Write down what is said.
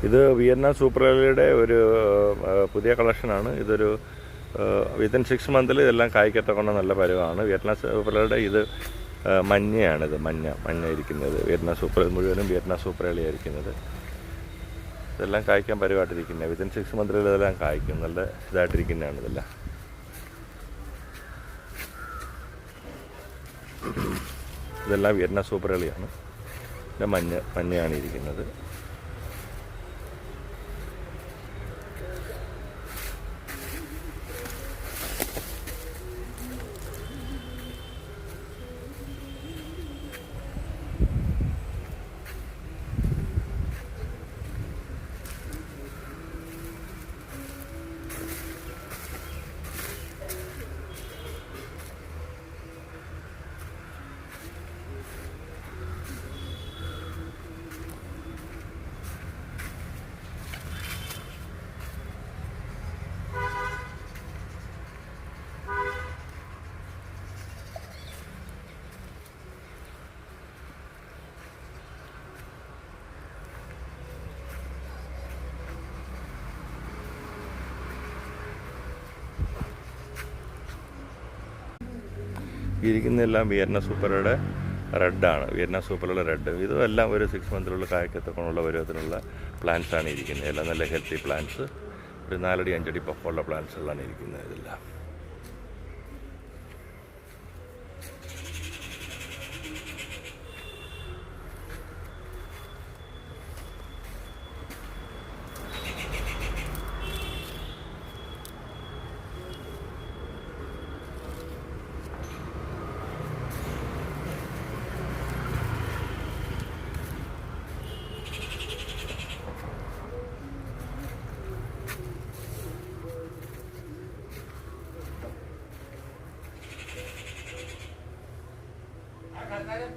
ഇത് Vietnam super ഏർലിയുടെ ഒരു പുതിയ കളക്ഷനാണ്. ഇതൊരു വിത്തിൻ 6 മന്തിൽ ഇതെല്ലാം കായ്ക്കത്തക്കൊണ്ട് നല്ല പരുവാണ്. വിയറ്റ്നാം സൂപ്പർ ഏർലിയുടെ ഇത് മഞ്ഞയാണിത്, മഞ്ഞ ഇരിക്കുന്നത്. വിയറ്റ്നാം സൂപ്പർ മുഴുവനും വിയറ്റ്നാം സൂപ്പർ ഏർലി ആയിരിക്കുന്നത്. ഇതെല്ലാം കായ്ക്കാൻ പരുവായിട്ടിരിക്കുന്നത്. വിത്തിൻ 6 മന്തിൽ ഇതെല്ലാം കായ്ക്കും. നല്ല ഇതായിട്ടിരിക്കുന്നതാണ് ഇതെല്ലാം. ഇതെല്ലാം വിയറ്റ്നാം സൂപ്പർ ഏർലിയാണ്. പിന്നെ മഞ്ഞയാണ് ഇരിക്കുന്നത്. ഇരിക്കുന്നതെല്ലാം വിയറ്റ്നാം സൂപ്പറുടെ റെഡാണ്. വിയറ്റ്നാം സൂപ്പറുടെ റെഡ്. ഇതെല്ലാം ഒരു 6 മന്തിലുള്ള കായ്ക്കത്തക്കൊണ്ടുള്ള പരുവത്തിനുള്ള പ്ലാന്റ്സാണ് ഇരിക്കുന്നത്. എല്ലാം നല്ല ഹെൽത്തി പ്ലാന്റ്സ്. ഒരു 4 അടി 5 അടി പൊക്കമുള്ള പ്ലാന്റ്സുകളാണ് ഇരിക്കുന്നത് ഇതെല്ലാം. Acá está el